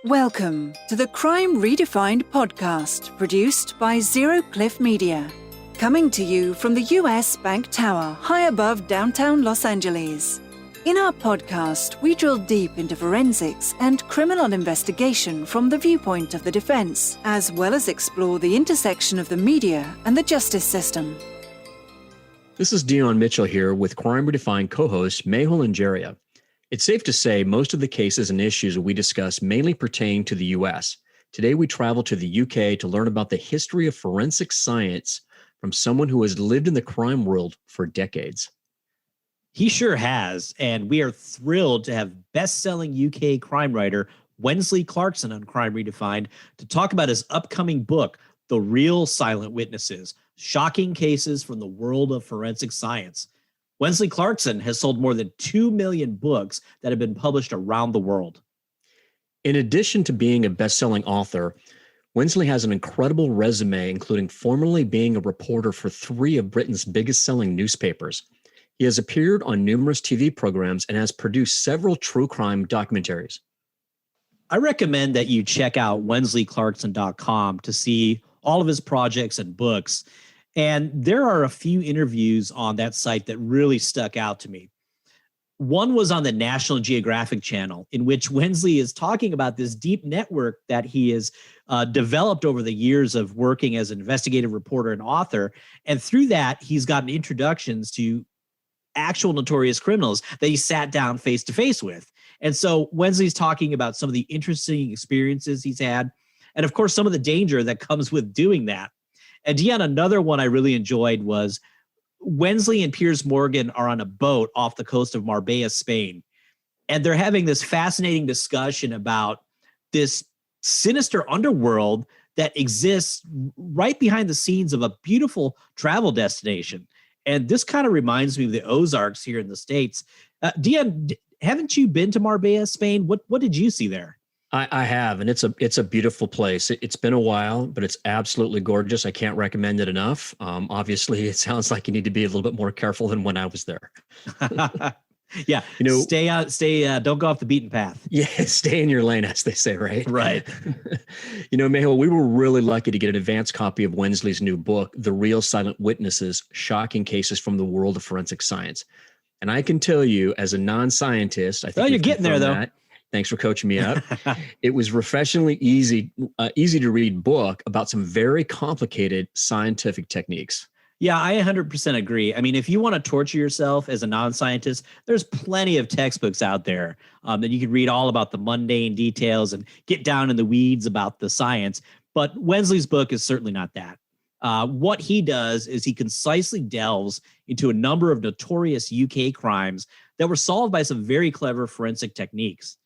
Welcome to the Crime Redefined podcast, produced by Zero Cliff Media. Coming to you from the US Bank Tower, high above downtown Los Angeles. In our podcast, we drill deep into forensics and criminal investigation from the viewpoint of the defense, as well as explore the intersection of the media and the justice system. This is Dion Mitchell here with Crime Redefined co-host Mehul and Anjaria. It's safe to say most of the cases and issues we discuss mainly pertain to the U.S. Today, we travel to the U.K. to learn about the history of forensic science from someone who has lived in the crime world for decades. He sure has, and we are thrilled to have best-selling UK crime writer Wensley Clarkson on Crime Redefined to talk about his upcoming book, The Real Silent Witnesses: Shocking Cases from the World of Forensic Science. Wensley Clarkson has sold more than 2 million books that have been published around the world. In addition to being a best-selling author, Wensley has an incredible resume, including formerly being a reporter for 3 of Britain's biggest-selling newspapers. He has appeared on numerous TV programs and has produced several true crime documentaries. I recommend that you check out wensleyclarkson.com to see all of his projects and books. And there are a few interviews on that site that really stuck out to me. One was on the National Geographic Channel, in which Wensley is talking about this deep network that he has developed over the years of working as an investigative reporter and author. And through that, he's gotten introductions to actual notorious criminals that he sat down face to face with. And so Wensley's talking about some of the interesting experiences he's had, and of course, some of the danger that comes with doing that. And Dion, another one I really enjoyed was Wensley and Piers Morgan are on a boat off the coast of Marbella, Spain. And they're having this fascinating discussion about this sinister underworld that exists right behind the scenes of a beautiful travel destination. And this kind of reminds me of the Ozarks here in the States. Dion, haven't you been to Marbella, Spain? What did you see there? I have, and it's a beautiful place. It's been a while, but it's absolutely gorgeous. I can't recommend it enough. Obviously, it sounds like you need to be a little bit more careful than when I was there. Yeah, don't go off the beaten path. Yeah, stay in your lane, as they say, right? Right. Mehul, we were really lucky to get an advance copy of Wensley's new book, The Real Silent Witnesses: Shocking Cases from the World of Forensic Science. And I can tell you, as a non-scientist, I think you're getting there, though. Thanks for coaching me up. It was refreshingly easy to read book about some very complicated scientific techniques. Yeah, I 100% agree. I mean, if you want to torture yourself as a non-scientist, there's plenty of textbooks out there that you can read all about the mundane details and get down in the weeds about the science. But Wensley's book is certainly not that. What he does is he concisely delves into a number of notorious UK crimes that were solved by some very clever forensic techniques.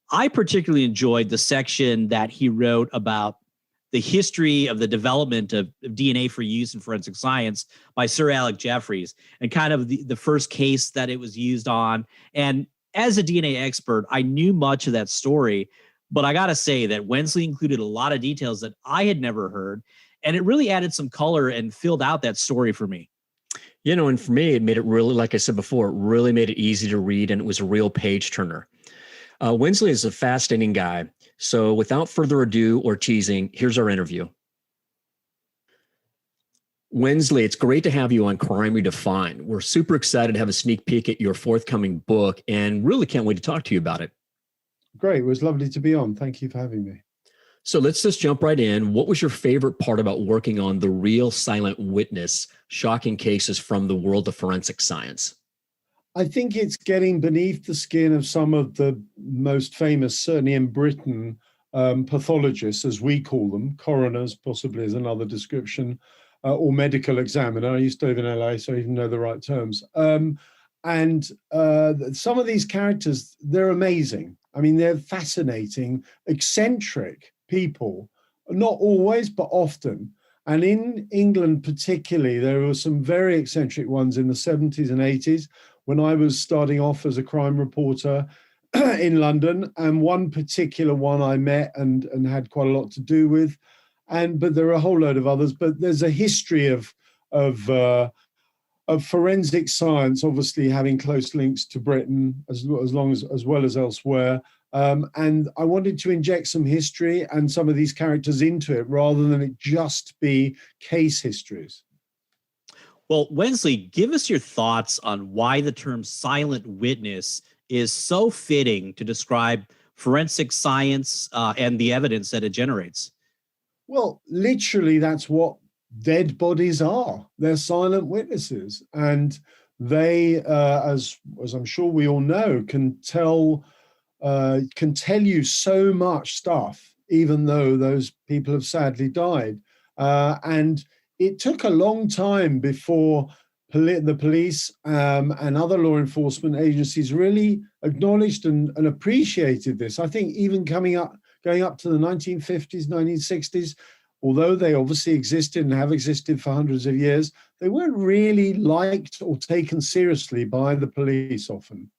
I particularly enjoyed the section that he wrote about the history of the development of DNA for use in forensic science by Sir Alec Jeffreys, and kind of the first case that it was used on. And as a DNA expert, I knew much of that story, but I got to say that Wensley included a lot of details that I had never heard, and it really added some color and filled out that story for me. And for me, it made it really, like I said before, it really made it easy to read, and it was a real page turner. Wensley is a fascinating guy. So without further ado or teasing, here's our interview. Wensley, it's great to have you on Crime Redefined. We're super excited to have a sneak peek at your forthcoming book and really can't wait to talk to you about it. Great. It was lovely to be on. Thank you for having me. So let's just jump right in. What was your favorite part about working on The Real Silent Witness: Shocking Cases from the World of Forensic Science? I think it's getting beneath the skin of some of the most famous, certainly in Britain, pathologists, as we call them, coroners, possibly is another description, or medical examiner. I used to live in LA, so I even know the right terms. And some of these characters, they're amazing. I mean, they're fascinating, eccentric people, not always, but often. And in England particularly, there were some very eccentric ones in the 70s and 80s, when I was starting off as a crime reporter in London, and one particular one I met and had quite a lot to do with, but there are a whole load of others. But there's a history of forensic science, obviously having close links to Britain as well as elsewhere, And I wanted to inject some history and some of these characters into it rather than it just be case histories. Well, Wensley, give us your thoughts on why the term silent witness is so fitting to describe forensic science and the evidence that it generates. Well, literally, that's what dead bodies are. They're silent witnesses. And they, as I'm sure we all know, can tell you so much stuff, even though those people have sadly died. And it took a long time before the police and other law enforcement agencies really acknowledged and appreciated this. I think even going up to the 1950s, 1960s, although they obviously existed and have existed for hundreds of years, they weren't really liked or taken seriously by the police often.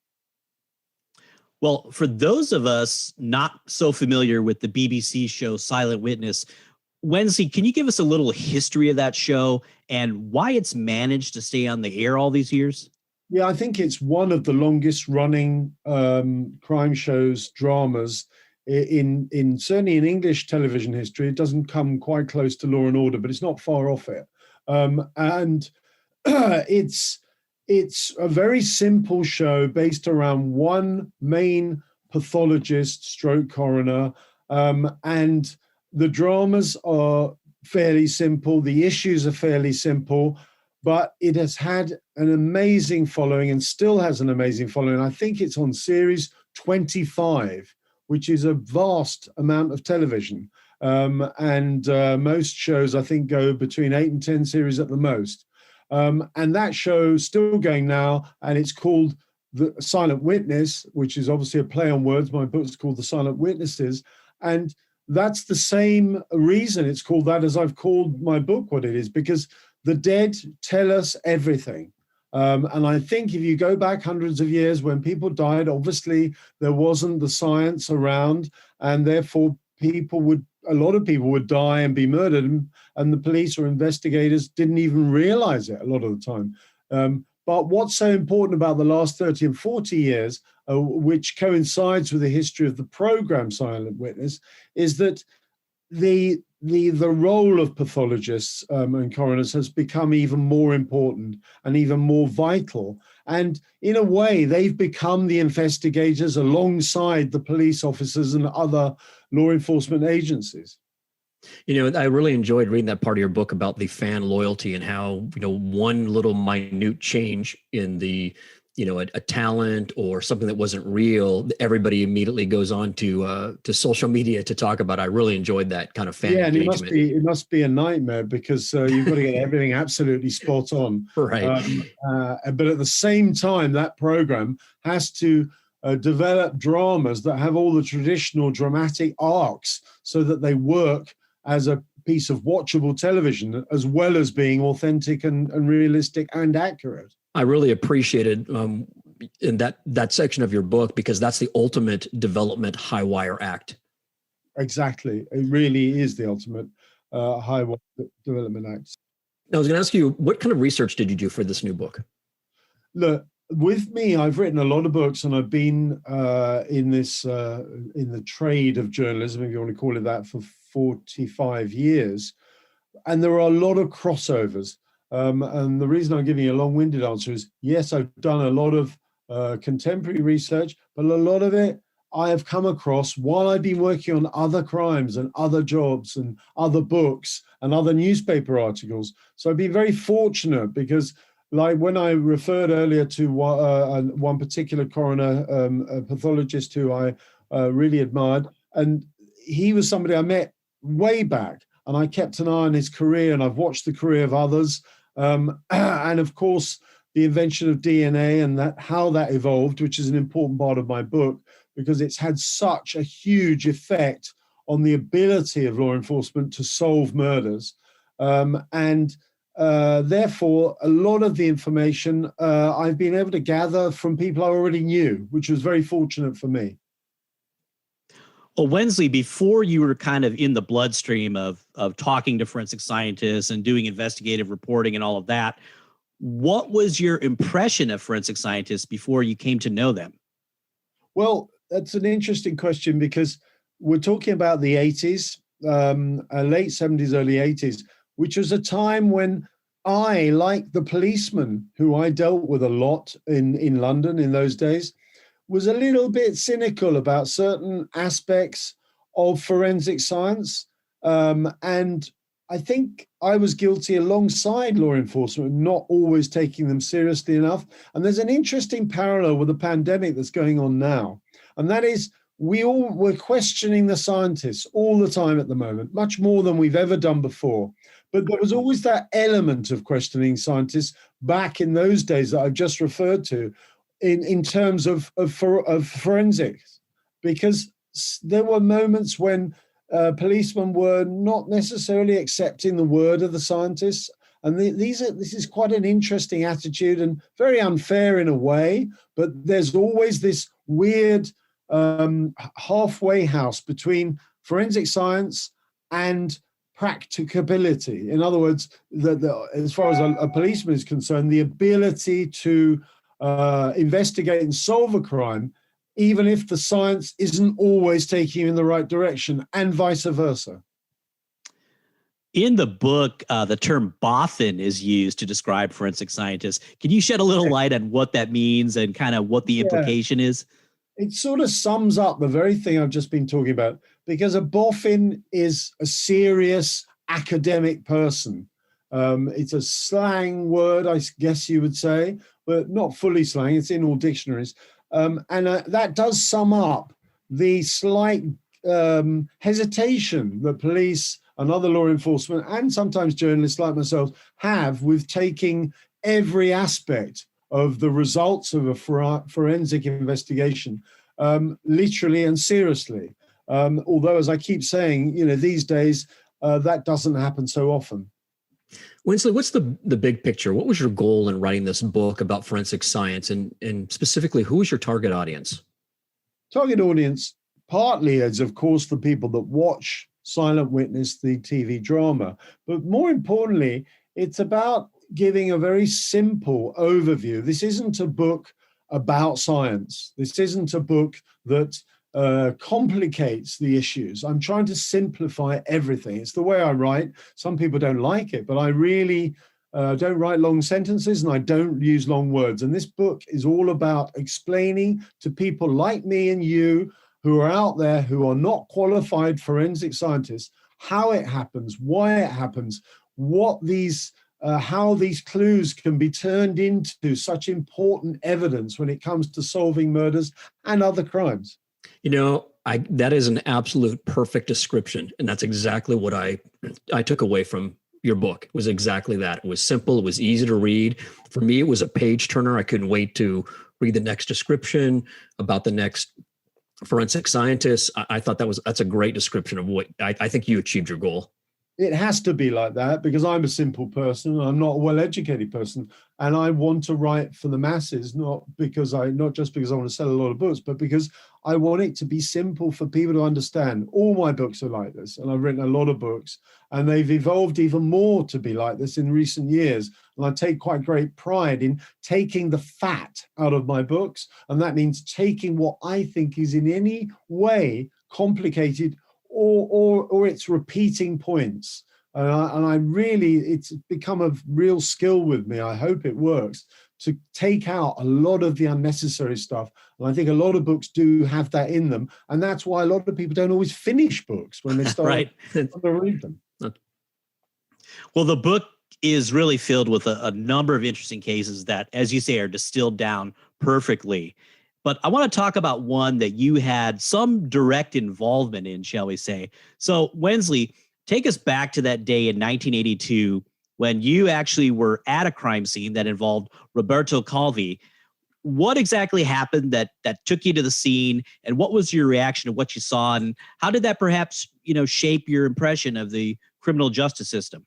Well, for those of us not so familiar with the BBC show Silent Witness, Wensley, can you give us a little history of that show and why it's managed to stay on the air all these years? Yeah, I think it's one of the longest running crime shows, dramas in certainly in English television history. It doesn't come quite close to Law and Order, but it's not far off it. And it's a very simple show based around one main pathologist, stroke coroner, and the dramas are fairly simple. The issues are fairly simple, but it has had an amazing following and still has an amazing following. I think it's on series 25, which is a vast amount of television. And most shows, I think, go between 8 and 10 series at the most. And that show's still going now, and it's called The Silent Witness, which is obviously a play on words. My book's called The Silent Witnesses. And that's the same reason it's called that as I've called my book what it is, because the dead tell us everything. And I think if you go back hundreds of years when people died, obviously there wasn't the science around, and therefore a lot of people would die and be murdered, and the police or investigators didn't even realize it a lot of the time. But what's so important about the last 30 and 40 years, which coincides with the history of the program Silent Witness, is that the role of pathologists and coroners has become even more important and even more vital. And in a way, they've become the investigators alongside the police officers and other law enforcement agencies. You know, I really enjoyed reading that part of your book about the fan loyalty and how, one little minute change in the, a talent or something that wasn't real, everybody immediately goes on to social media to talk about. I really enjoyed that kind of fan engagement. And it must be a nightmare because you've got to get everything absolutely spot on. Right. But at the same time, that program has to develop dramas that have all the traditional dramatic arcs so that they work as a piece of watchable television, as well as being authentic and realistic and accurate. I really appreciated in that section of your book, because that's the ultimate development high wire act. Exactly. It really is the ultimate high wire development act. I was going to ask you, what kind of research did you do for this new book? Look, with me, I've written a lot of books, and I've been in the trade of journalism, if you want to call it that, for 45 years. And there are a lot of crossovers. And the reason I'm giving you a long-winded answer is, yes, I've done a lot of contemporary research, but a lot of it I have come across while I've been working on other crimes and other jobs and other books and other newspaper articles. So I've been very fortunate because, like when I referred earlier to one particular coroner, a pathologist who I really admired, and he was somebody I met way back, and I kept an eye on his career, and I've watched the career of others. And of course, the invention of DNA and how that evolved, which is an important part of my book, because it's had such a huge effect on the ability of law enforcement to solve murders. Therefore, a lot of the information I've been able to gather from people I already knew, which was very fortunate for me. Well, Wensley, before you were kind of in the bloodstream of talking to forensic scientists and doing investigative reporting and all of that, what was your impression of forensic scientists before you came to know them? Well, that's an interesting question because we're talking about the 80s, late 70s, early 80s, which was a time when I, like the policeman who I dealt with a lot in London in those days, was a little bit cynical about certain aspects of forensic science. And I think I was guilty alongside law enforcement, not always taking them seriously enough. And there's an interesting parallel with the pandemic that's going on now. And that is, we're questioning the scientists all the time at the moment, much more than we've ever done before. But there was always that element of questioning scientists back in those days that I've just referred to in terms of forensics, because there were moments when policemen were not necessarily accepting the word of the scientists. And this is quite an interesting attitude and very unfair in a way, but there's always this weird halfway house between forensic science and practicability. In other words, as far as a policeman is concerned, the ability to investigate and solve a crime, even if the science isn't always taking you in the right direction, and vice versa. In the book, the term Bothan is used to describe forensic scientists. Can you shed a little light on what that means and kind of what the implication is? It sort of sums up the very thing I've just been talking about, because a boffin is a serious academic person. It's a slang word, I guess you would say, but not fully slang. It's in all dictionaries. And that does sum up the slight hesitation that police and other law enforcement and sometimes journalists like myself have with taking every aspect of the results of a forensic investigation literally and seriously. Although, as I keep saying, these days that doesn't happen so often. Wensley, what's the big picture? What was your goal in writing this book about forensic science, and specifically, who was your target audience? Target audience partly is, of course, the people that watch Silent Witness, the TV drama. But more importantly, it's about giving a very simple overview. This isn't a book about science. This isn't a book that complicates the issues. I'm trying to simplify everything. It's the way I write. Some people don't like it, but I really don't write long sentences and I don't use long words. And this book is all about explaining to people like me and you who are out there who are not qualified forensic scientists how it happens, why it happens, what these how these clues can be turned into such important evidence when it comes to solving murders and other crimes. That is an absolute perfect description. And that's exactly what I took away from your book. It was exactly that. It was simple. It was easy to read. For me, it was a page turner. I couldn't wait to read the next description about the next forensic scientist. I thought that's a great description of what I think you achieved your goal. It has to be like that because I'm a simple person. I'm not a well-educated person, and I want to write for the masses, not just because I want to sell a lot of books, but because I want it to be simple for people to understand. All my books are like this, and I've written a lot of books, and they've evolved even more to be like this in recent years. And I take quite great pride in taking the fat out of my books, and that means taking what I think is in any way complicated or it's repeating points. And I really, it's become a real skill with me. I hope it works to take out a lot of the unnecessary stuff. And I think a lot of books do have that in them. And that's why a lot of people don't always finish books when they start right. to read them. Well, the book is really filled with a number of interesting cases that, as you say, are distilled down perfectly. But I want to talk about one that you had some direct involvement in, shall we say. So, Wensley, take us back to that day in 1982 when you actually were at a crime scene that involved Roberto Calvi. What exactly happened that took you to the scene, and what was your reaction to what you saw, and how did that perhaps, shape your impression of the criminal justice system?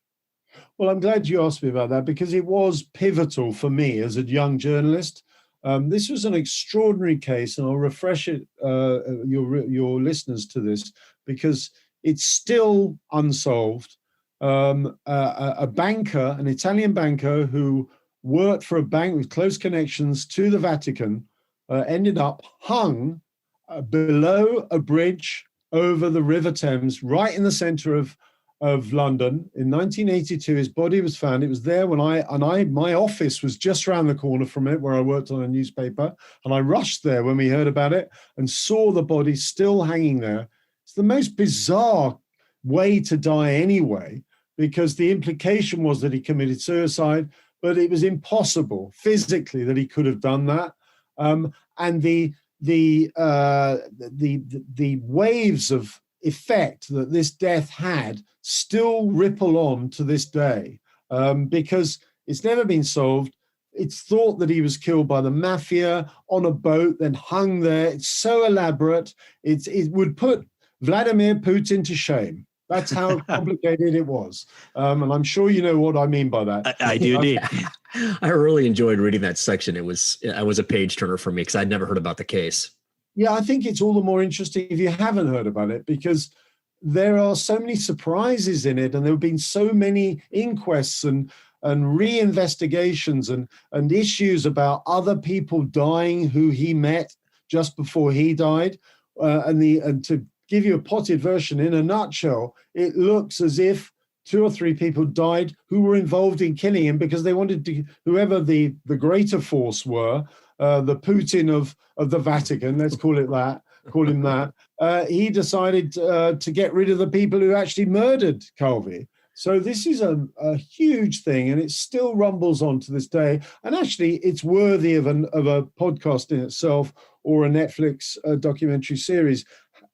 Well, I'm glad you asked me about that because it was pivotal for me as a young journalist. This was an extraordinary case, and I'll refresh your listeners to this because it's still unsolved. A banker, an Italian banker who worked for a bank with close connections to the Vatican, ended up hung below a bridge over the River Thames, right in the center of London. In 1982, his body was found. It was there when my office was just around the corner from it, where I worked on a newspaper. And I rushed there when we heard about it and saw the body still hanging there. It's the most bizarre way to die anyway, because the implication was that he committed suicide, but it was impossible physically that he could have done that. And the waves of effect that this death had still ripple on to this day, because it's never been solved. It's thought that he was killed by the mafia on a boat, then hung there. It's so elaborate. It would put Vladimir Putin to shame. That's how complicated it was. And I'm sure you know what I mean by that. I do indeed. I really enjoyed reading that section. It was a page turner for me because I'd never heard about the case. Yeah, I think it's all the more interesting if you haven't heard about it, because there are so many surprises in it, and there have been so many inquests and reinvestigations and issues about other people dying who he met just before he died. And to give you a potted version, in a nutshell, it looks as if 2 or 3 people died who were involved in killing him because they wanted to, whoever the greater force were, the Putin of the Vatican, let's call him that, he decided to get rid of the people who actually murdered Calvi. So this is a huge thing, and it still rumbles on to this day. And actually, it's worthy of a podcast in itself, or a Netflix documentary series,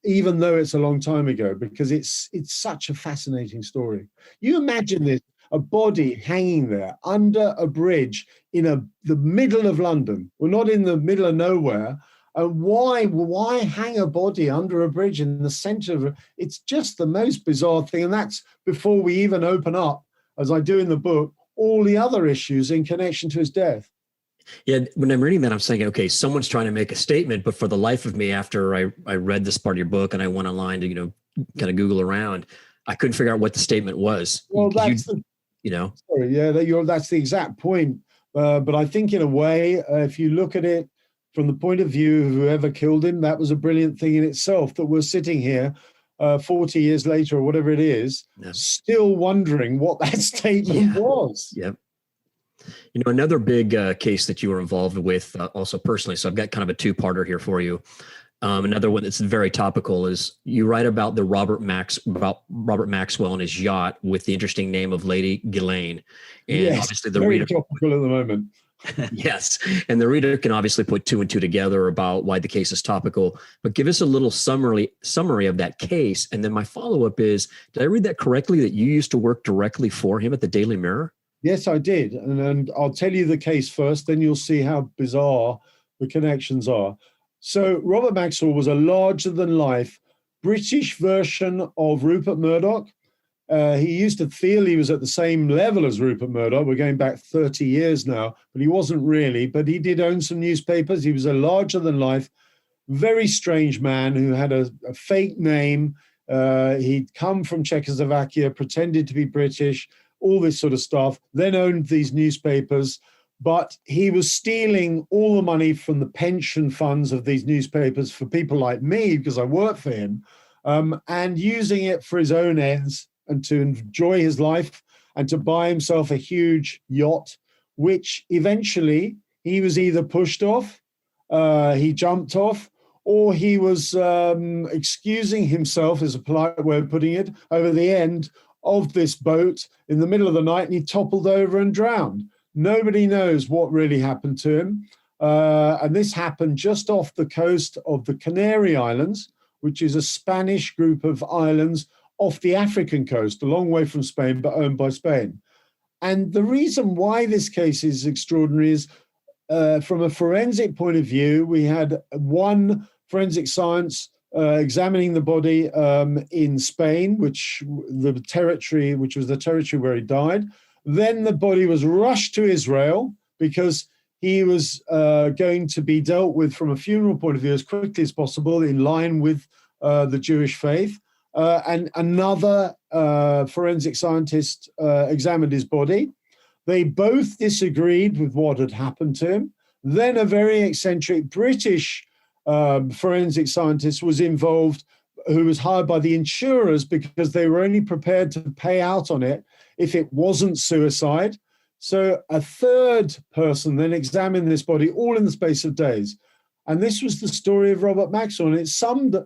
even though it's a long time ago, because it's such a fascinating story. You imagine this, a body hanging there under a bridge in the middle of London. We're not in the middle of nowhere. Why hang a body under a bridge in the center of it? It's just the most bizarre thing. And that's before we even open up, as I do in the book, all the other issues in connection to his death. Yeah, when I'm reading that, I'm saying, okay, someone's trying to make a statement, but for the life of me, after I read this part of your book and I went online to, kind of Google around, I couldn't figure out what the statement was. Well, that's the exact point. But I think in a way, if you look at it from the point of view of whoever killed him, that was a brilliant thing in itself, that we're sitting here 40 years later or whatever it is, still wondering what that statement was. Yep. Another big case that you were involved with also personally, so I've got kind of a two-parter here for you. Another one that's very topical is you write about Robert Maxwell and his yacht with the interesting name of Lady Ghislaine. And yes, obviously the very reader, topical at the moment. Yes. And the reader can obviously put 2 and 2 together about why the case is topical, but give us a little summary of that case. And then my follow-up is, did I read that correctly, that you used to work directly for him at the Daily Mirror? Yes, I did. And I'll tell you the case first, then you'll see how bizarre the connections are. So Robert Maxwell was a larger-than-life British version of Rupert Murdoch. He used to feel he was at the same level as Rupert Murdoch. We're going back 30 years now, but he wasn't really. But he did own some newspapers. He was a larger-than-life, very strange man who had a fake name. He'd come from Czechoslovakia, pretended to be British, all this sort of stuff, then owned these newspapers. But he was stealing all the money from the pension funds of these newspapers for people like me, because I worked for him, and using it for his own ends and to enjoy his life and to buy himself a huge yacht, which eventually he was either pushed off, he jumped off, or he was excusing himself, is a polite way of putting it, over the end of this boat in the middle of the night, and he toppled over and drowned. Nobody knows what really happened to him. And this happened just off the coast of the Canary Islands, which is a Spanish group of islands off the African coast, a long way from Spain, but owned by Spain. And the reason why this case is extraordinary is from a forensic point of view, we had one forensic science examining the body in Spain, which was the territory where he died. Then the body was rushed to Israel because he was going to be dealt with from a funeral point of view as quickly as possible, in line with the Jewish faith. And another forensic scientist examined his body. They both disagreed with what had happened to him. Then a very eccentric British forensic scientist was involved, who was hired by the insurers because they were only prepared to pay out on it if it wasn't suicide. So a third person then examined this body all in the space of days. And this was the story of Robert Maxwell. And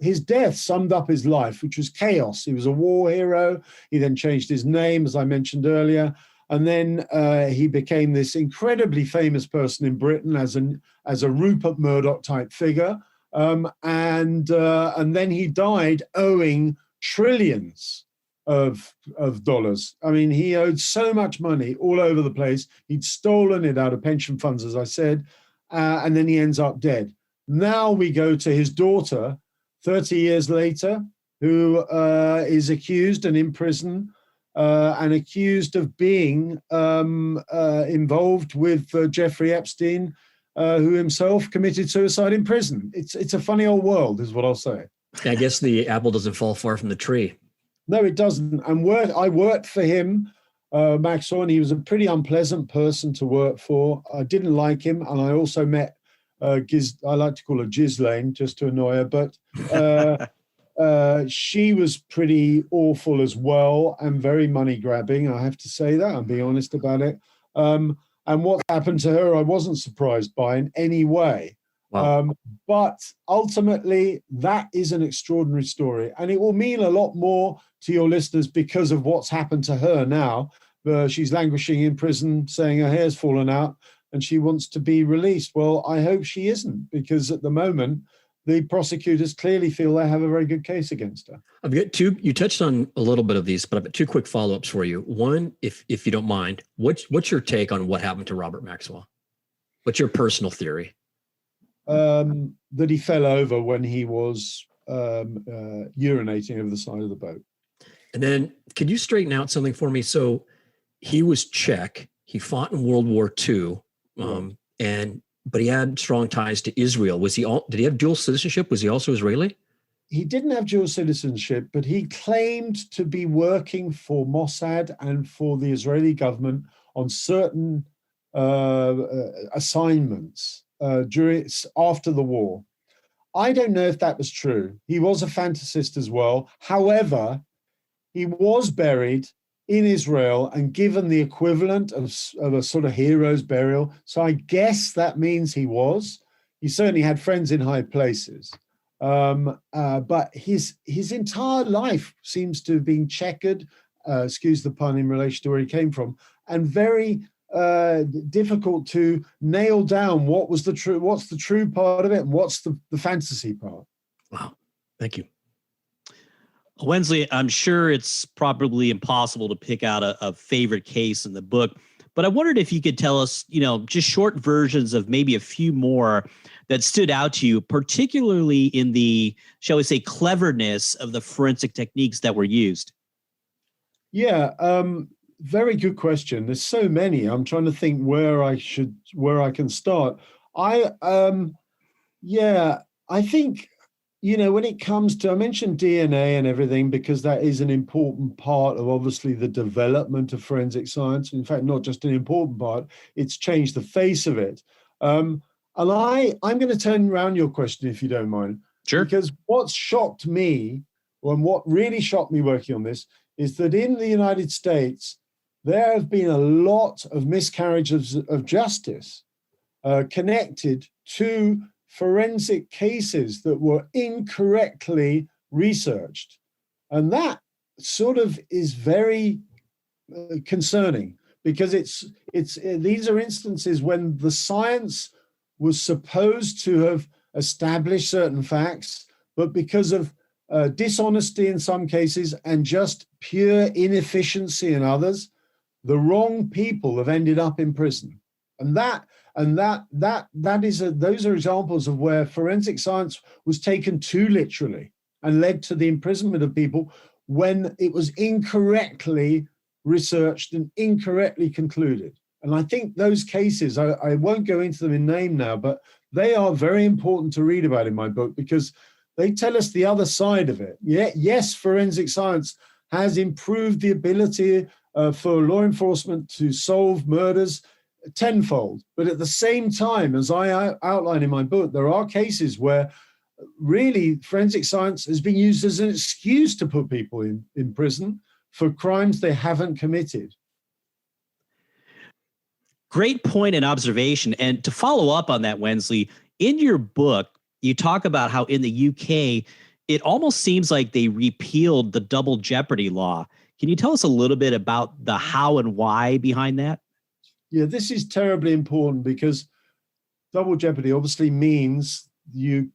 his death summed up his life, which was chaos. He was a war hero. He then changed his name, as I mentioned earlier. And then he became this incredibly famous person in Britain as a Rupert Murdoch type figure. And then he died owing trillions of dollars. I mean, he owed so much money all over the place. He'd stolen it out of pension funds, as I said, and then he ends up dead. Now we go to his daughter, 30 years later, who is accused and in prison and accused of being involved with Jeffrey Epstein, who himself committed suicide in prison. It's a funny old world, is what I'll say. I guess the apple doesn't fall far from the tree. No, it doesn't. And I worked for him, Maxwell, and he was a pretty unpleasant person to work for. I didn't like him, and I also met I like to call her Ghislaine, just to annoy her, but she was pretty awful as well and very money-grabbing, I have to say that. I'm being honest about it. And what happened to her, I wasn't surprised by in any way. Wow. But ultimately, that is an extraordinary story. And it will mean a lot more to your listeners because of what's happened to her now. She's languishing in prison, saying her hair's fallen out, and she wants to be released. Well, I hope she isn't, because at the moment, the prosecutors clearly feel they have a very good case against her. I've got two, you touched on a little bit of these, but I've got two quick follow-ups for you. One, if you don't mind, what's your take on what happened to Robert Maxwell? What's your personal theory? That he fell over when he was urinating over the side of the boat. And then could you straighten out something for me? So he was Czech. He fought in World War II, but he had strong ties to Israel. Did he have dual citizenship? Was he also Israeli? He didn't have dual citizenship, but he claimed to be working for Mossad and for the Israeli government on certain assignments after the war. I don't know if that was true. He was a fantasist as well. However, he was buried in Israel and given the equivalent of a sort of hero's burial. So I guess that means he certainly had friends in high places. But his entire life seems to have been checkered, excuse the pun, in relation to where he came from, and very difficult to nail down what's the true part of it and what's the fantasy part. Wow. Thank you. Wensley, I'm sure it's probably impossible to pick out a favorite case in the book, but I wondered if you could tell us, just short versions of maybe a few more that stood out to you, particularly in the, shall we say, cleverness of the forensic techniques that were used. Yeah, very good question. There's so many. I'm trying to think where I can start. I think, when it comes to, I mentioned DNA and everything, because that is an important part of obviously the development of forensic science. In fact, not just an important part, it's changed the face of it. And I'm going to turn around your question, if you don't mind. Sure. Because what shocked me, and what really shocked me working on this, is that in the United States, there have been a lot of miscarriages of justice connected to forensic cases that were incorrectly researched. And that sort of is very concerning, because these are instances when the science was supposed to have established certain facts, but because of dishonesty in some cases and just pure inefficiency in others, the wrong people have ended up in prison. Those are examples of where forensic science was taken too literally and led to the imprisonment of people when it was incorrectly researched and incorrectly concluded. And I think those cases, I won't go into them in name now, but they are very important to read about in my book, because they tell us the other side of it. Yes, forensic science has improved the ability for law enforcement to solve murders tenfold. But at the same time, as I outline in my book, there are cases where really forensic science has been used as an excuse to put people in prison for crimes they haven't committed. Great point and observation. And to follow up on that, Wensley, in your book, you talk about how in the UK, it almost seems like they repealed the double jeopardy law. Can you tell us a little bit about the how and why behind that? Yeah, this is terribly important because double jeopardy obviously means you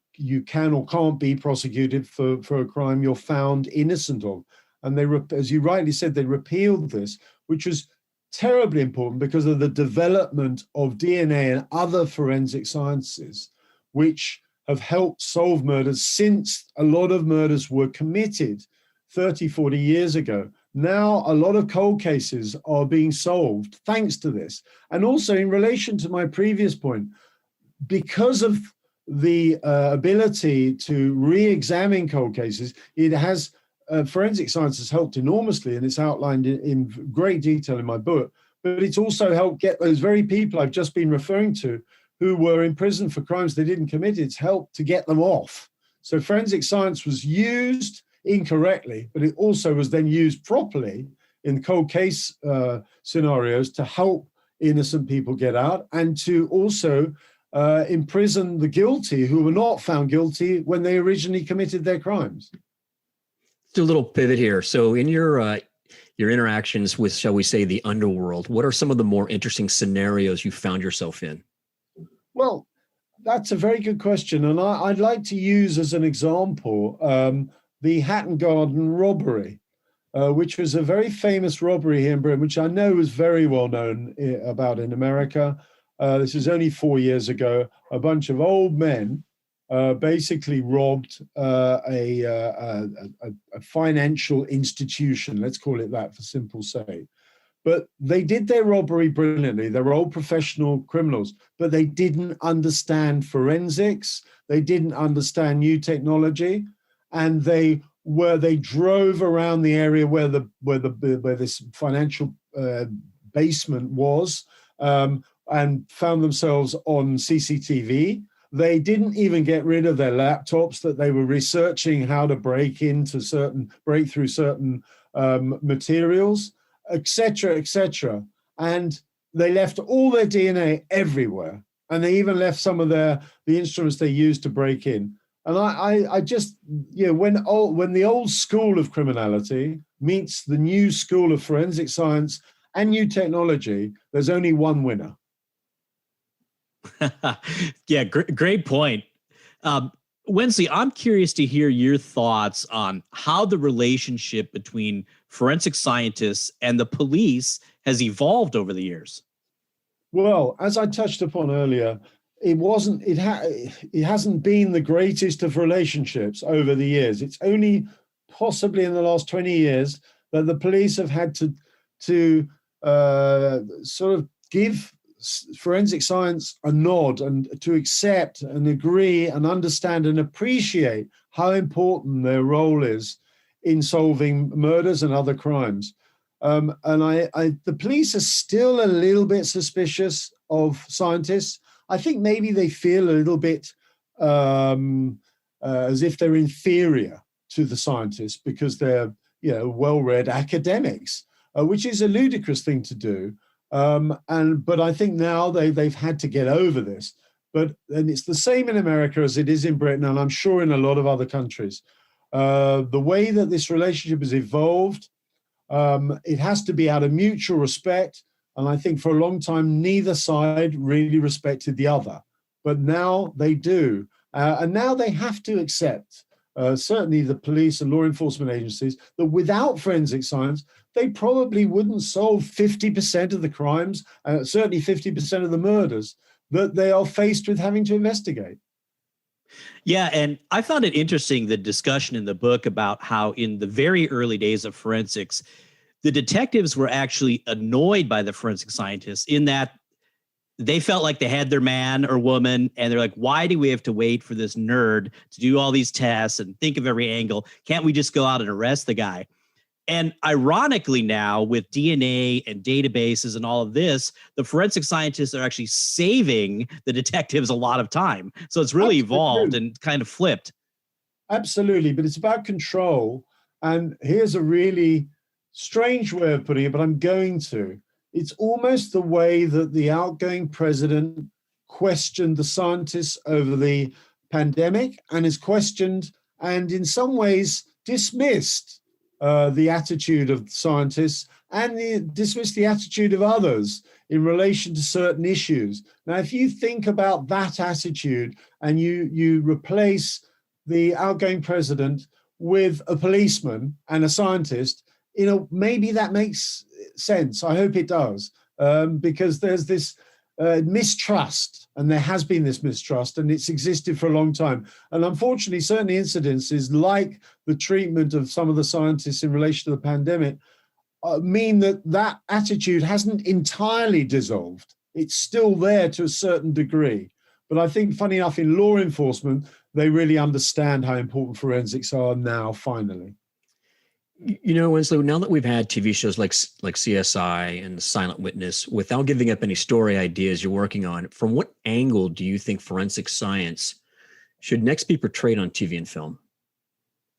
can or can't be prosecuted for a crime you're found innocent of. And they, as you rightly said, they repealed this, which was terribly important because of the development of DNA and other forensic sciences, which have helped solve murders since a lot of murders were committed 30, 40 years ago. Now, a lot of cold cases are being solved thanks to this. And also in relation to my previous point, because of the ability to re-examine cold cases, it has forensic science has helped enormously, and it's outlined in great detail in my book. But it's also helped get those very people I've just been referring to who were in prison for crimes they didn't commit. It's helped to get them off. So forensic science was used incorrectly, but it also was then used properly in cold case scenarios to help innocent people get out and to also imprison the guilty who were not found guilty when they originally committed their crimes. Do a little pivot here. So in your interactions with, shall we say, the underworld, what are some of the more interesting scenarios you found yourself in? Well, that's a very good question. And I'd like to use as an example the Hatton Garden robbery, which was a very famous robbery here in Britain, which I know was very well known about in America. This is only 4 years ago. A bunch of old men basically robbed a financial institution, let's call it that for simple sake. But they did their robbery brilliantly. They were old professional criminals, but they didn't understand forensics. They didn't understand new technology, and they drove around the area where this financial basement was, and found themselves on CCTV. They didn't even get rid of their laptops that they were researching how to break through certain materials, etc., etc. And they left all their DNA everywhere, and they even left some of the instruments they used to break in. And I just, when the old school of criminality meets the new school of forensic science and new technology, there's only one winner. Yeah, great point. Wensley, I'm curious to hear your thoughts on how the relationship between forensic scientists and the police has evolved over the years. Well, as I touched upon earlier, it hasn't been the greatest of relationships over the years. It's only possibly in the last 20 years that the police have had to sort of give forensic science a nod and to accept and agree and understand and appreciate how important their role is in solving murders and other crimes. And the police are still a little bit suspicious of scientists. I think maybe they feel a little bit as if they're inferior to the scientists because they're well-read academics, which is a ludicrous thing to do. But I think now they've had to get over this. And it's the same in America as it is in Britain, and I'm sure in a lot of other countries. The way that this relationship has evolved, it has to be out of mutual respect. And I think for a long time, neither side really respected the other. But now they do. And now they have to accept, certainly the police and law enforcement agencies, that without forensic science, they probably wouldn't solve 50% of the crimes, certainly 50% of the murders that they are faced with having to investigate. Yeah, and I found it interesting, the discussion in the book about how in the very early days of forensics, the detectives were actually annoyed by the forensic scientists in that they felt like they had their man or woman, and they're like, why do we have to wait for this nerd to do all these tests and think of every angle? Can't we just go out and arrest the guy? And ironically now, with DNA and databases and all of this, the forensic scientists are actually saving the detectives a lot of time. So it's really evolved and kind of flipped. Absolutely, but it's about control. And here's a really strange way of putting it, but I'm going to. It's almost the way that the outgoing president questioned the scientists over the pandemic and is questioned and in some ways dismissed the attitude of scientists and dismissed the attitude of others in relation to certain issues. Now, if you think about that attitude and you replace the outgoing president with a policeman and a scientist, maybe that makes sense. I hope it does, because there's this mistrust, and there has been this mistrust, and it's existed for a long time. And unfortunately, certain incidences, like the treatment of some of the scientists in relation to the pandemic, mean that attitude hasn't entirely dissolved. It's still there to a certain degree. But I think, funny enough, in law enforcement, they really understand how important forensics are now, finally. Wensley, now that we've had TV shows like CSI and The Silent Witness, without giving up any story ideas you're working on, from what angle do you think forensic science should next be portrayed on TV and film?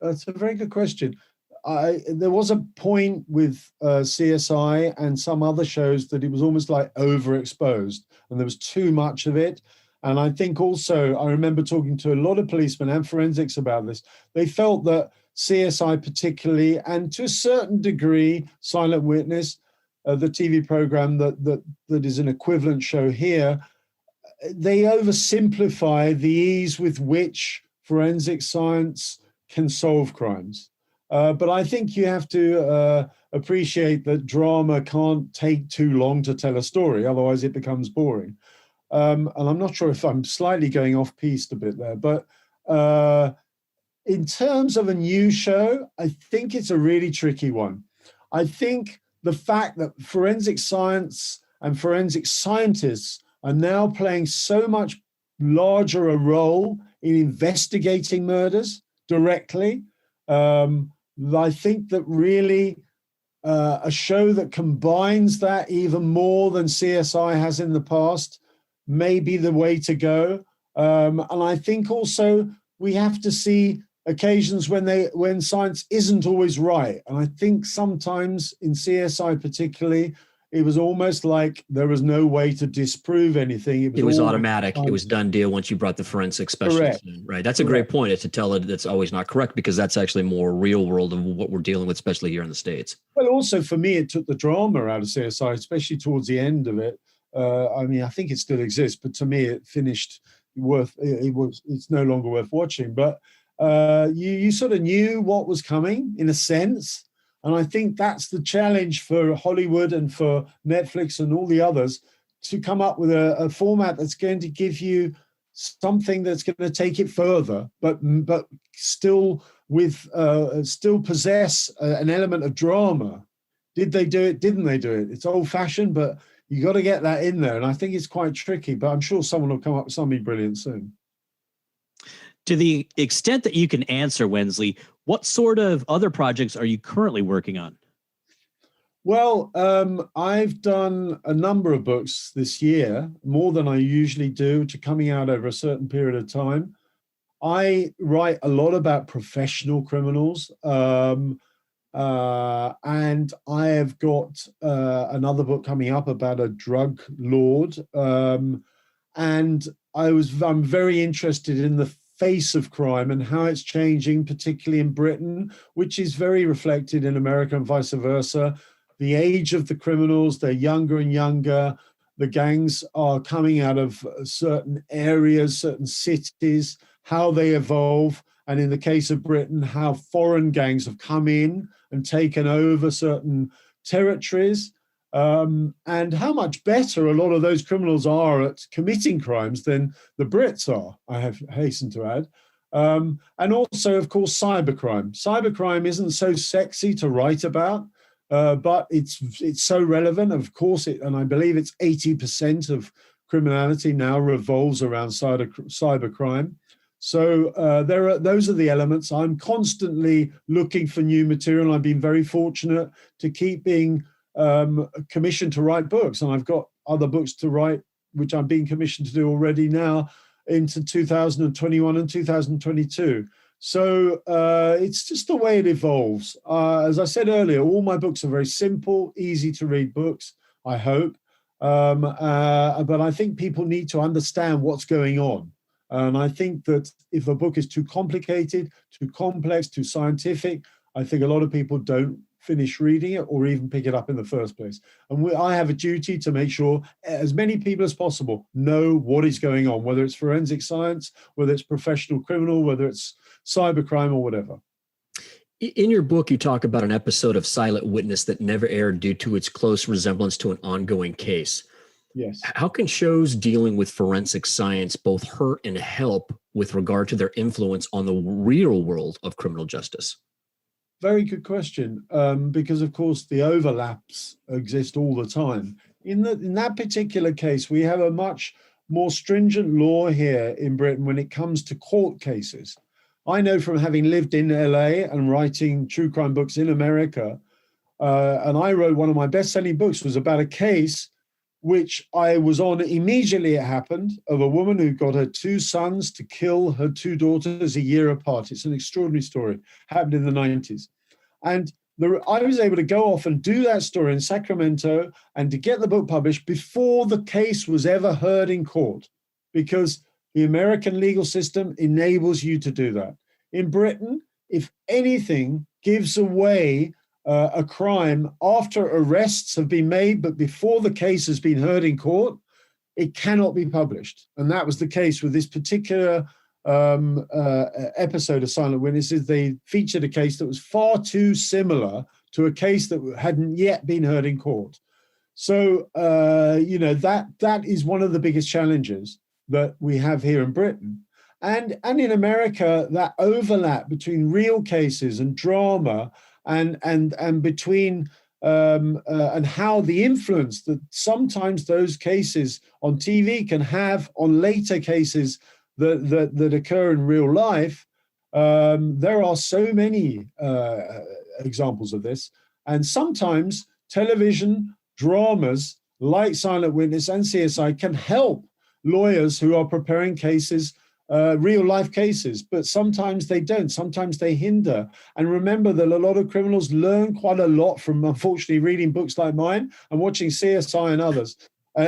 That's a very good question. There was a point with CSI and some other shows that it was almost like overexposed, and there was too much of it. And I think also, I remember talking to a lot of policemen and forensics about this. They felt that CSI particularly, and to a certain degree, Silent Witness, the TV program that is an equivalent show here, they oversimplify the ease with which forensic science can solve crimes. But I think you have to appreciate that drama can't take too long to tell a story, otherwise it becomes boring. And I'm not sure if I'm slightly going off piste a bit there, but in terms of a new show, I think it's a really tricky one. I think the fact that forensic science and forensic scientists are now playing so much larger a role in investigating murders directly, I think that really a show that combines that even more than CSI has in the past may be the way to go. And I think also we have to see occasions when science isn't always right. And I think sometimes in CSI particularly, it was almost like there was no way to disprove anything. It was automatic. It was done deal once you brought the forensic specialist in, right? That's a great point. It's to tell it that's always not correct, because that's actually more real world of what we're dealing with, especially here in the States. Well, also for me, it took the drama out of CSI, especially towards the end of it. I mean, I think it still exists, but to me, it finished it's no longer worth watching. But you sort of knew what was coming in a sense. And I think that's the challenge for Hollywood and for Netflix and all the others, to come up with a format that's going to give you something that's going to take it further, but still possess an element of drama. Did they do it? Didn't they do it? It's old fashioned, but you got to get that in there. And I think it's quite tricky, but I'm sure someone will come up with something brilliant soon. To the extent that you can answer, Wensley, what sort of other projects are you currently working on? Well, I've done a number of books this year, more than I usually do, which are coming out over a certain period of time. I write a lot about professional criminals, and I have got another book coming up about a drug lord, and I'm very interested in the face of crime and how it's changing, particularly in Britain, which is very reflected in America and vice versa. The age of the criminals, they're younger and younger. The gangs are coming out of certain areas, certain cities, how they evolve. And in the case of Britain, how foreign gangs have come in and taken over certain territories. And how much better a lot of those criminals are at committing crimes than the Brits are, I have hastened to add. And also, of course, cybercrime. Cybercrime isn't so sexy to write about, but it's so relevant. Of course, and I believe it's 80% of criminality now revolves around cybercrime. So those are the elements. I'm constantly looking for new material. I've been very fortunate to keep being commissioned to write books, and I've got other books to write, which I'm being commissioned to do already now into 2021 and 2022. So it's just the way it evolves. As I said earlier, all my books are very simple, easy to read books, I hope. But I think people need to understand what's going on. And I think that if a book is too complicated, too complex, too scientific, I think a lot of people don't finish reading it or even pick it up in the first place. And I have a duty to make sure as many people as possible know what is going on, whether it's forensic science, whether it's professional criminal, whether it's cybercrime or whatever. In your book, you talk about an episode of Silent Witness that never aired due to its close resemblance to an ongoing case. Yes. How can shows dealing with forensic science both hurt and help with regard to their influence on the real world of criminal justice? Very good question, because of course the overlaps exist all the time. In that particular case, we have a much more stringent law here in Britain when it comes to court cases. I know from having lived in LA and writing true crime books in America, and I wrote one of my best-selling books was about a case which I was on immediately it happened, of a woman who got her two sons to kill her two daughters a year apart. It's an extraordinary story, happened in the 90s. And I was able to go off and do that story in Sacramento and to get the book published before the case was ever heard in court, because the American legal system enables you to do that. In Britain, if anything gives away a crime after arrests have been made, but before the case has been heard in court, it cannot be published. And that was the case with this particular episode of Silent Witnesses. They featured a case that was far too similar to a case that hadn't yet been heard in court. So, that is one of the biggest challenges that we have here in Britain. And in America, that overlap between real cases and drama and between and how the influence that sometimes those cases on TV can have on later cases that occur in real life. There are so many examples of this. And sometimes television dramas like Silent Witness and CSI can help lawyers who are preparing cases, real life cases, but sometimes they don't. Sometimes they hinder. And remember that a lot of criminals learn quite a lot from, unfortunately, reading books like mine and watching CSI and others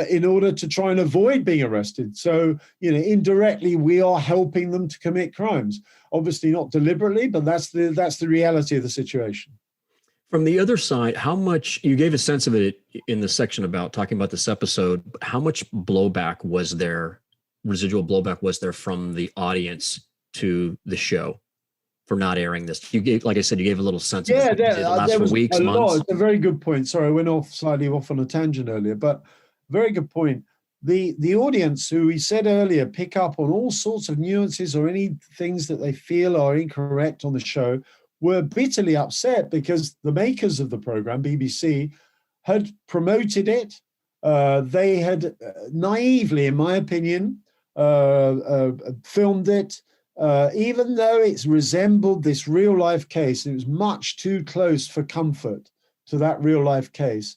in order to try and avoid being arrested. So, indirectly, we are helping them to commit crimes. Obviously not deliberately, but that's the reality of the situation. From the other side, how much, you gave a sense of it in the section about talking about this episode, how much blowback was there, residual blowback was there from the audience to the show for not airing this? You gave, like I said, you gave a little sense of it. Did it last for weeks, months? It's a very good point. Sorry, I went slightly off on a tangent earlier, but very good point. The audience, who we said earlier, pick up on all sorts of nuances or any things that they feel are incorrect on the show, were bitterly upset because the makers of the program, BBC, had promoted it. They had naively, in my opinion, filmed it, even though it's resembled this real life case. It was much too close for comfort to that real life case.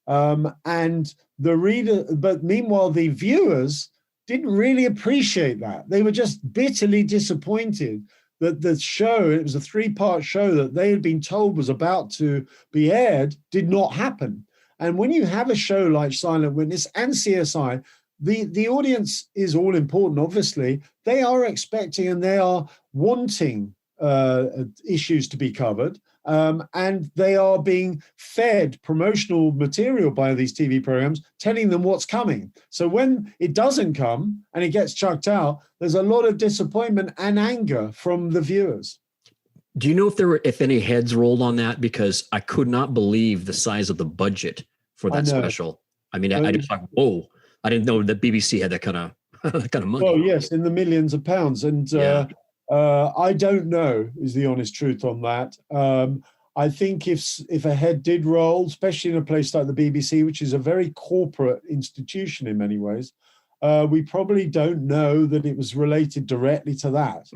And the reader, but meanwhile, the viewers didn't really appreciate that. They were just bitterly disappointed that the show, it was a 3-part show that they had been told was about to be aired, did not happen. And when you have a show like Silent Witness and CSI, the audience is all important, obviously. They are expecting and they are wanting issues to be covered. And they are being fed promotional material by these TV programs, telling them what's coming. So when it doesn't come and it gets chucked out, there's a lot of disappointment and anger from the viewers. Do you know if any heads rolled on that? Because I could not believe the size of the budget for that special. I mean, I just like, whoa! I didn't know that BBC had that kind of money. Well, yes, in the millions of pounds, and I don't know is the honest truth on that. I think if a head did roll, especially in a place like the BBC, which is a very corporate institution in many ways, we probably don't know that it was related directly to that.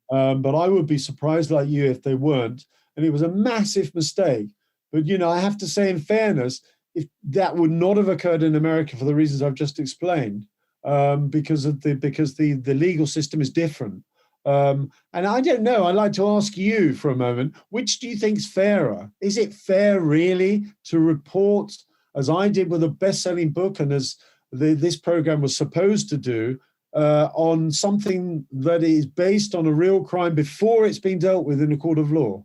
But I would be surprised like you if they weren't. And it was a massive mistake. But, I have to say in fairness, if that would not have occurred in America for the reasons I've just explained, because the legal system is different. And I don't know, I'd like to ask you for a moment, which do you think's fairer? Is it fair really to report, as I did with a best-selling book and as this program was supposed to do, on something that is based on a real crime before it's been dealt with in a court of law?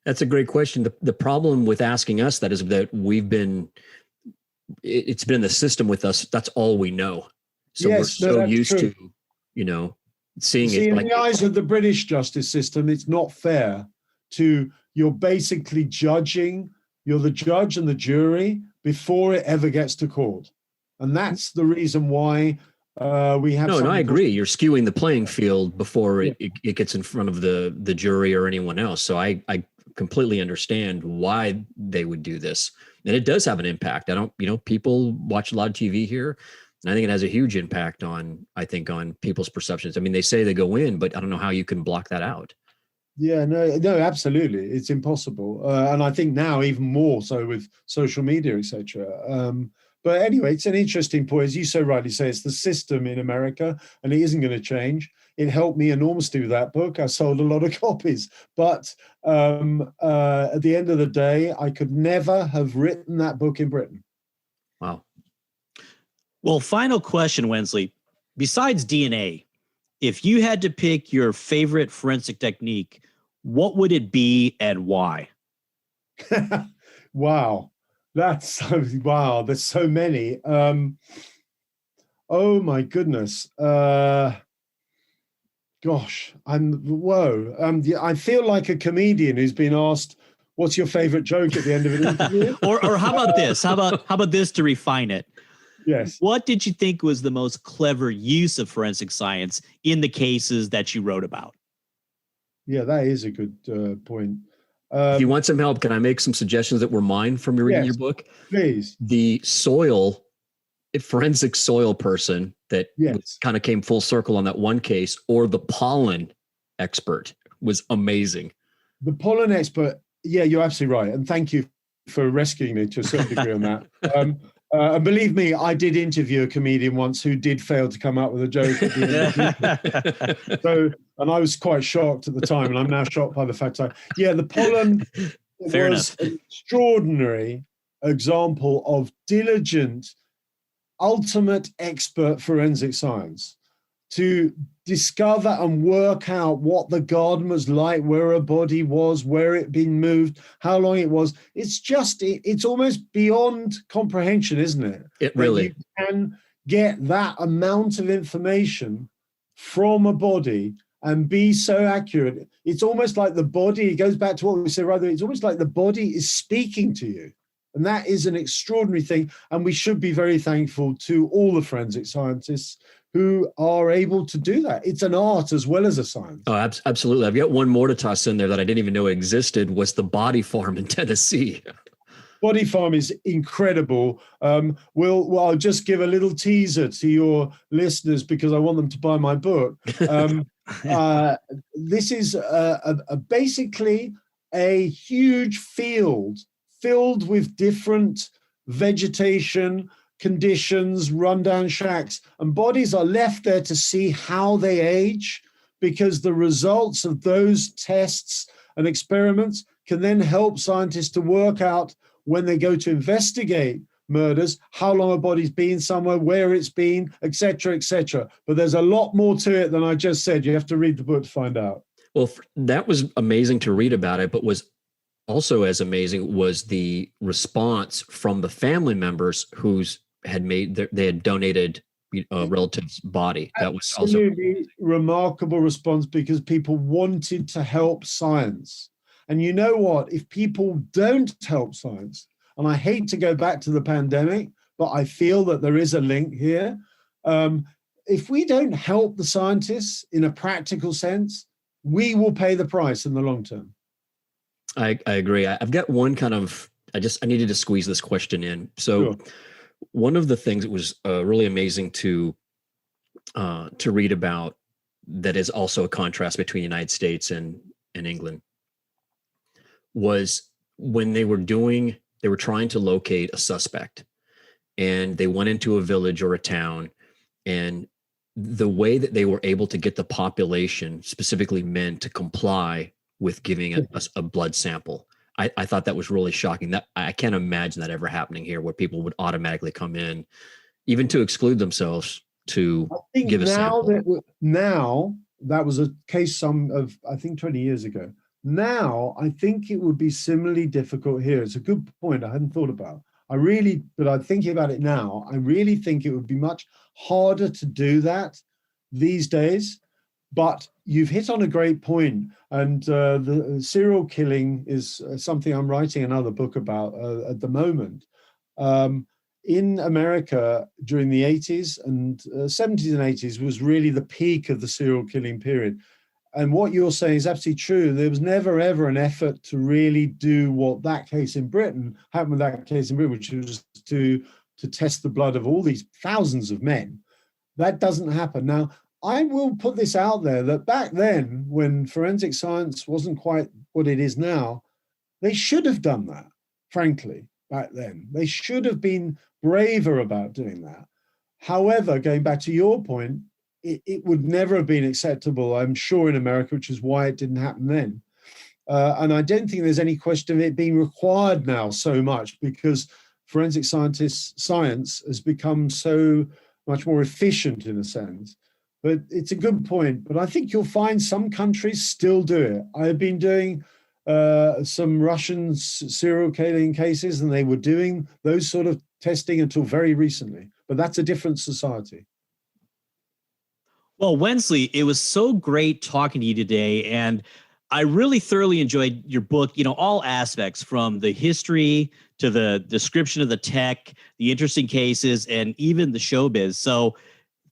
That's a great question. The problem with asking us that is that it's been in the system with us. That's all we know. So yes, we're so used true. to, seeing See, it in like the eyes of the British justice system, it's not fair you're basically judging, you're the judge and the jury before it ever gets to court. And that's the reason why we have. No, I agree. You're skewing the playing field before it gets in front of the jury or anyone else. So I completely understand why they would do this. And it does have an impact. People watch a lot of TV here, and I think it has a huge impact on people's perceptions. I mean, they say they go in, but I don't know how you can block that out. Yeah, no, absolutely. It's impossible. And I think now even more so with social media, etc. But anyway, it's an interesting point. As you so rightly say, it's the system in America, and it isn't going to change. It helped me enormously with that book. I sold a lot of copies. But at the end of the day, I could never have written that book in Britain. Wow. Well, final question, Wensley. Besides DNA, if you had to pick your favorite forensic technique, what would it be and why? Wow. Wow. There's so many. Oh my goodness. Gosh, I feel like a comedian who's been asked, what's your favorite joke at the end of an interview? or how about this? How about this to refine it? Yes. What did you think was the most clever use of forensic science in the cases that you wrote about? Yeah, that is a good point. If you want some help, can I make some suggestions that were mine from reading your book? Please. The forensic soil person that kind of came full circle on that one case, or the pollen expert, was amazing. The pollen expert, yeah, you're absolutely right. And thank you for rescuing me to a certain degree on that. And believe me, I did interview a comedian once who did fail to come up with a joke at the end. And I was quite shocked at the time, and I'm now shocked by the fact the pollen was an extraordinary example of diligent, ultimate expert forensic science to discover and work out what the garden was like, where a body was, where it had been moved, how long it was. It's almost beyond comprehension, isn't it? It really. You can get that amount of information from a body and be so accurate. It's almost like the body, it goes back to what we said, rather, it's almost like the body is speaking to you. And that is an extraordinary thing. And we should be very thankful to all the forensic scientists who are able to do that. It's an art as well as a science. Oh, absolutely. I've got one more to toss in there that I didn't even know existed, was the body farm in Tennessee. Body farm is incredible. I'll just give a little teaser to your listeners because I want them to buy my book. This is basically a huge field filled with different vegetation, conditions, rundown shacks, and bodies are left there to see how they age, because the results of those tests and experiments can then help scientists to work out, when they go to investigate murders, how long a body's been somewhere, where it's been, etc., etc. But there's a lot more to it than I just said. You have to read the book to find out. Well, that was amazing to read about it, but was also as amazing was the response from the family members they had donated a relative's body. That was absolutely remarkable response, because people wanted to help science. And you know what? If people don't help science, and I hate to go back to the pandemic, but I feel that there is a link here. If we don't help the scientists in a practical sense, we will pay the price in the long term. I agree. I've got one I needed to squeeze this question in. So one of the things that was really amazing to read about, that is also a contrast between the United States and England, was when they were trying to locate a suspect, and they went into a village or a town, and the way that they were able to get the population, specifically men, to comply with giving a blood sample. I thought that was really shocking. That I can't imagine that ever happening here, where people would automatically come in, even to exclude themselves to give a sample. Now that was a case of I think 20 years ago. Now I think it would be similarly difficult here. It's a good point I hadn't thought about. But I'm thinking about it now. I really think it would be much harder to do that these days. But you've hit on a great point, and the serial killing is something I'm writing another book about at the moment. In America during the 80s and 70s and 80s was really the peak of the serial killing period. And what you're saying is absolutely true. There was never, ever an effort to really do what that case in Britain happened with that case in Britain, which was to test the blood of all these thousands of men. That doesn't happen. Now, I will put this out there that back then, when forensic science wasn't quite what it is now, they should have done that, frankly, back then. They should have been braver about doing that. However, going back to your point, it would never have been acceptable, I'm sure, in America, which is why it didn't happen then. And I don't think there's any question of it being required now so much, because forensic science has become so much more efficient in a sense. But it's a good point. But I think you'll find some countries still do it. I have been doing some Russian serial killing cases, and they were doing those sort of testing until very recently. But that's a different society. Well, Wensley, it was so great talking to you today. And I really thoroughly enjoyed your book, all aspects, from the history to the description of the tech, the interesting cases, and even the showbiz. So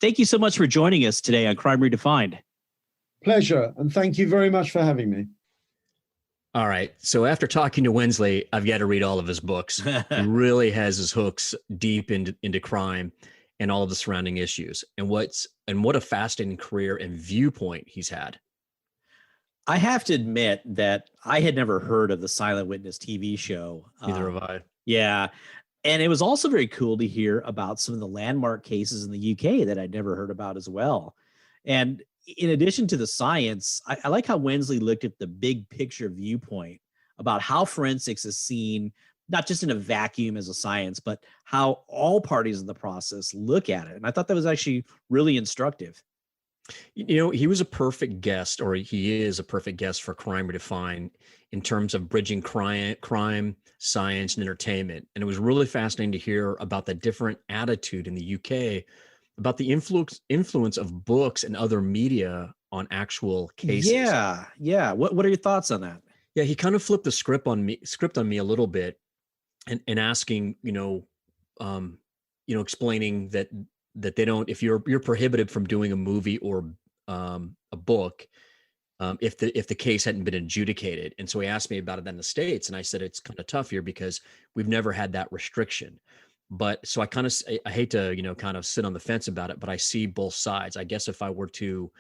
thank you so much for joining us today on Crime Redefined. Pleasure. And thank you very much for having me. All right. So after talking to Wensley, I've got to read all of his books. He really has his hooks deep into crime and all of the surrounding issues, and what a fascinating career and viewpoint he's had. I have to admit that I had never heard of the Silent Witness TV show. Neither have I. Yeah. And it was also very cool to hear about some of the landmark cases in the UK that I'd never heard about as well. And in addition to the science, I like how Wensley looked at the big picture viewpoint about how forensics is seen, not just in a vacuum as a science, but how all parties in the process look at it. And I thought that was actually really instructive. He was a perfect guest, or he is a perfect guest for Crime Redefined in terms of bridging crime, science, and entertainment. And it was really fascinating to hear about the different attitude in the UK about the influence of books and other media on actual cases. Yeah. What are your thoughts on that? Yeah, he kind of flipped the script on me a little bit, and asking, explaining that they don't, if you're prohibited from doing a movie or a book, if the case hadn't been adjudicated. And so he asked me about it in the States, and I said it's kind of tough here because we've never had that restriction. But so I hate to kind of sit on the fence about it, but I see both sides. I guess if I were to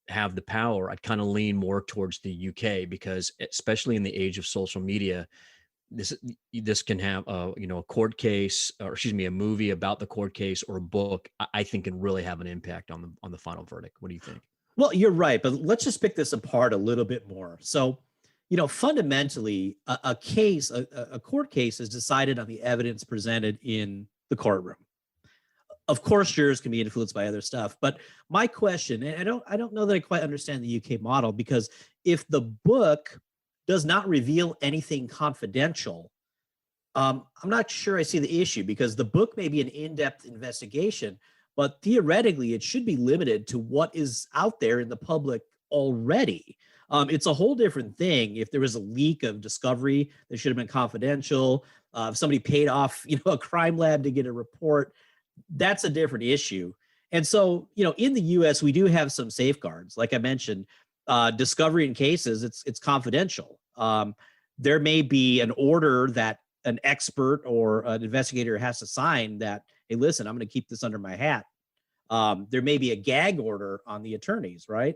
have the power, I'd kind of lean more towards the UK, because especially in the age of social media, this can have a court case, or a movie about the court case, or a book, I think can really have an impact on the final verdict. What do you think? Well, you're right, but let's just pick this apart a little bit more. So, fundamentally, a court case is decided on the evidence presented in the courtroom. Of course, jurors can be influenced by other stuff, but my question, and I don't know that I quite understand the UK model, because if the book does not reveal anything confidential, I'm not sure I see the issue, because the book may be an in-depth investigation, but theoretically it should be limited to what is out there in the public already. It's a whole different thing if there was a leak of discovery that should have been confidential. If somebody paid off, a crime lab to get a report, that's a different issue. And so, in the US, we do have some safeguards. Like I mentioned, discovery in cases, it's confidential. There may be an order that an expert or an investigator has to sign that, hey, listen, I'm going to keep this under my hat. There may be a gag order on the attorneys, right?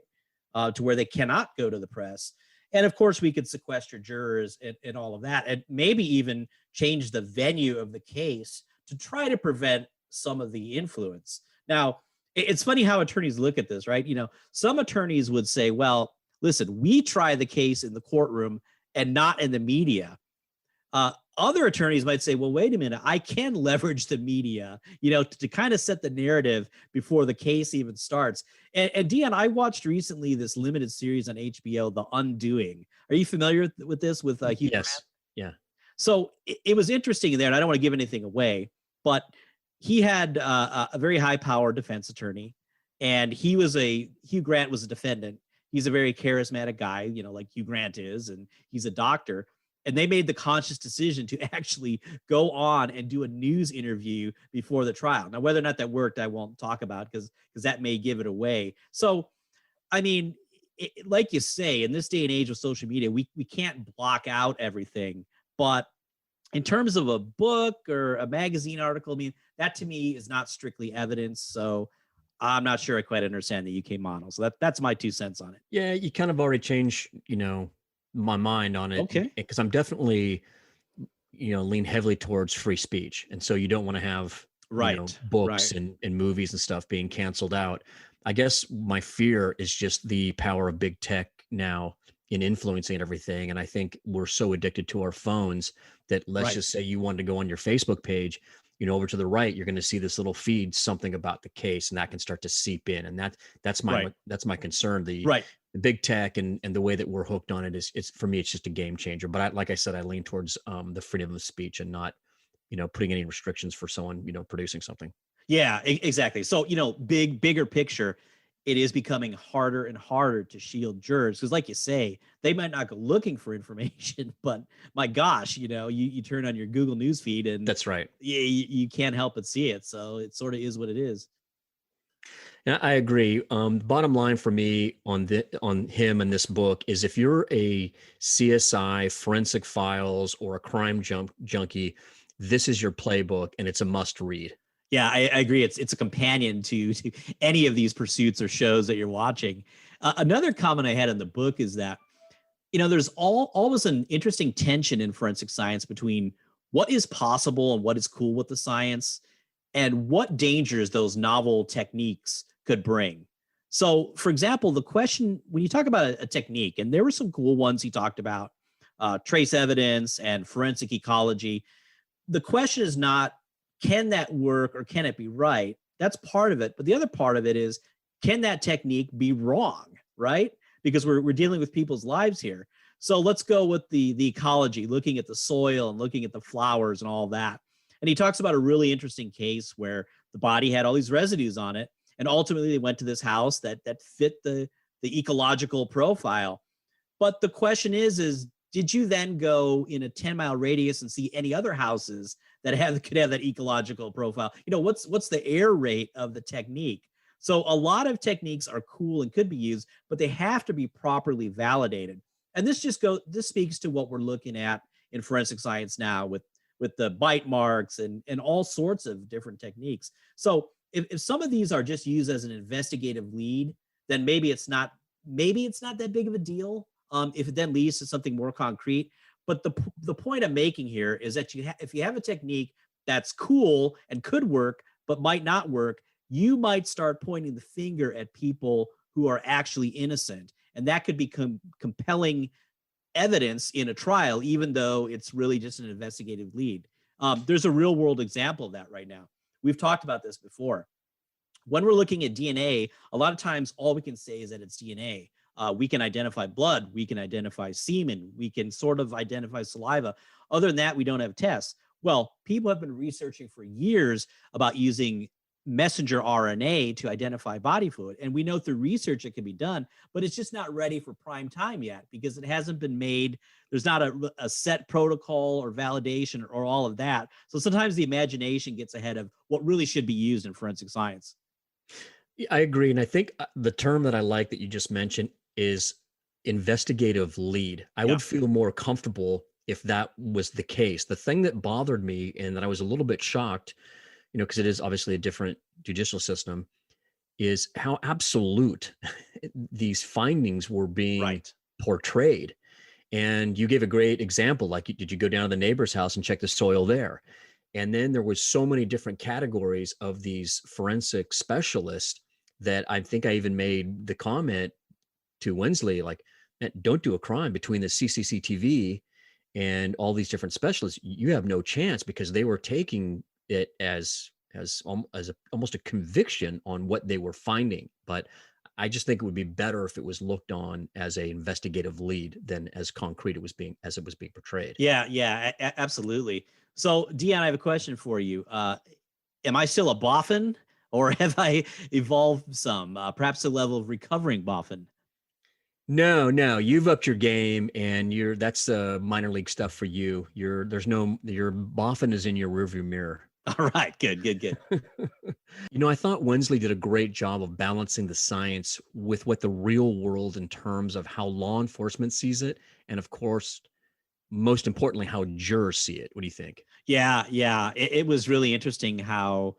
To where they cannot go to the press. And of course, we could sequester jurors and all of that, and maybe even change the venue of the case to try to prevent some of the influence. Now, It's funny how attorneys look at this, right? Some attorneys would say, well, listen, we try the case in the courtroom and not in the media. Other attorneys might say, well, wait a minute, I can leverage the media, to kind of set the narrative before the case even starts. And Dion, I watched recently this limited series on HBO, The Undoing. Are you familiar with this with Hugh Grant? Yes. Yeah. So it was interesting there, and I don't want to give anything away, but he had a very high-powered defense attorney, and Hugh Grant was a defendant. He's a very charismatic guy, like Hugh Grant is, and he's a doctor. And they made the conscious decision to actually go on and do a news interview before the trial. Now, whether or not that worked, I won't talk about because that may give it away. So, I mean, like you say, in this day and age with social media, we can't block out everything. But in terms of a book or a magazine article, I mean, that to me is not strictly evidence. So I'm not sure I quite understand the UK model. So that's my 2 cents on it. Yeah, you kind of already changed, my mind on it. Okay. Because I'm definitely, lean heavily towards free speech. And so you don't want to have books and movies and stuff being canceled out. I guess my fear is just the power of big tech now in influencing everything. And I think we're so addicted to our phones that let's just say you wanted to go on your Facebook page, over to the right, you're going to see this little feed, something about the case, and that can start to seep in. And that's my concern. The big tech and the way that we're hooked on it it's for me, it's just a game changer. But like I said, I lean towards the freedom of speech and not, putting any restrictions for someone, producing something. Yeah, exactly. So, bigger picture, it is becoming harder and harder to shield jurors because, like you say, they might not go looking for information, but my gosh, you turn on your Google News feed and that's right. You can't help but see it. So it sort of is what it is. And I agree. Bottom line for me on him and this book is if you're a CSI, forensic files, or a crime junkie, this is your playbook and it's a must read. Yeah, I agree. It's a companion to any of these pursuits or shows that you're watching. Another comment I had in the book is that, there's always an interesting tension in forensic science between what is possible and what is cool with the science and what dangers those novel techniques could bring. So, for example, the question, when you talk about a technique, and there were some cool ones he talked about, trace evidence and forensic ecology, the question is not, can that work or can it be right? That's part of it. But the other part of it is, can that technique be wrong, right? Because we're dealing with people's lives here. So let's go with the ecology, looking at the soil and looking at the flowers and all that. And he talks about a really interesting case where the body had all these residues on it. And ultimately they went to this house that fit the ecological profile. But the question is, did you then go in a 10-mile radius and see any other houses that could have that ecological profile? What's the error rate of the technique? So a lot of techniques are cool and could be used, but they have to be properly validated. And this speaks to what we're looking at in forensic science now with the bite marks and all sorts of different techniques. So if some of these are just used as an investigative lead, then maybe it's not that big of a deal. If it then leads to something more concrete. But the point I'm making here is that if you have a technique that's cool and could work, but might not work, you might start pointing the finger at people who are actually innocent. And that could become compelling evidence in a trial, even though it's really just an investigative lead. There's a real world example of that right now. We've talked about this before. When we're looking at DNA, a lot of times all we can say is that it's DNA. We can identify blood, we can identify semen, we can sort of identify saliva. Other than that, we don't have tests. Well, people have been researching for years about using messenger RNA to identify body fluid. And we know through research it can be done, but it's just not ready for prime time yet because it hasn't been made. There's not a set protocol or validation or all of that. So sometimes the imagination gets ahead of what really should be used in forensic science. I agree. And I think the term that I like that you just mentioned is investigative lead. I would feel more comfortable if that was the case. The thing that bothered me and that I was a little bit shocked, because it is obviously a different judicial system, is how absolute these findings were being portrayed. And you gave a great example. Like, did you go down to the neighbor's house and check the soil there? And then there was so many different categories of these forensic specialists that I think I even made the comment to Wensley, like, man, don't do a crime between the CCCTV and all these different specialists. You have no chance, because they were taking it as almost a conviction on what they were finding. But I just think it would be better if it was looked on as an investigative lead than as concrete as it was being portrayed. Yeah, absolutely. So, Dion, I have a question for you. Am I still a boffin, or have I evolved some, perhaps a level of recovering boffin? No, you've upped your game, and that's minor league stuff for you. Your boffin is in your rearview mirror. All right, good. I thought Wensley did a great job of balancing the science with what the real world, in terms of how law enforcement sees it, and of course, most importantly, how jurors see it. What do you think? Yeah. It was really interesting how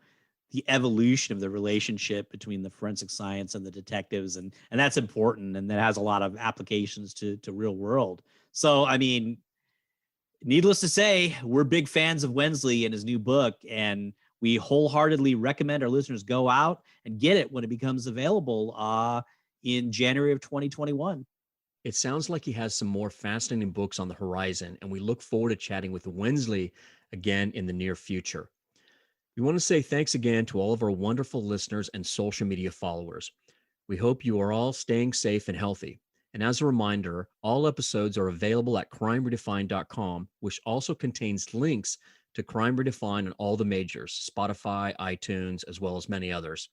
the evolution of the relationship between the forensic science and the detectives, and that's important, and that has a lot of applications to real world. So, I mean, needless to say, we're big fans of Wensley and his new book, and we wholeheartedly recommend our listeners go out and get it when it becomes available in January of 2021. It sounds like he has some more fascinating books on the horizon, and we look forward to chatting with Wensley again in the near future. We want to say thanks again to all of our wonderful listeners and social media followers. We hope you are all staying safe and healthy. And as a reminder, all episodes are available at crimeredefined.com, which also contains links to Crime Redefined on all the majors, Spotify, iTunes, as well as many others.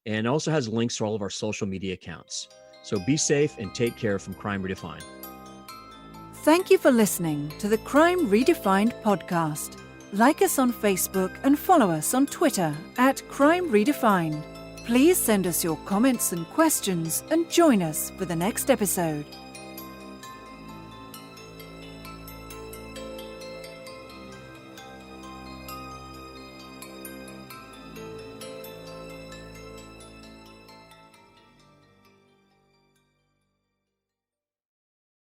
And it also has links to all of our social media accounts. So be safe and take care from Crime Redefined. Thank you for listening to the Crime Redefined podcast. Like us on Facebook and follow us on Twitter at Crime Redefined. Please send us your comments and questions and join us for the next episode.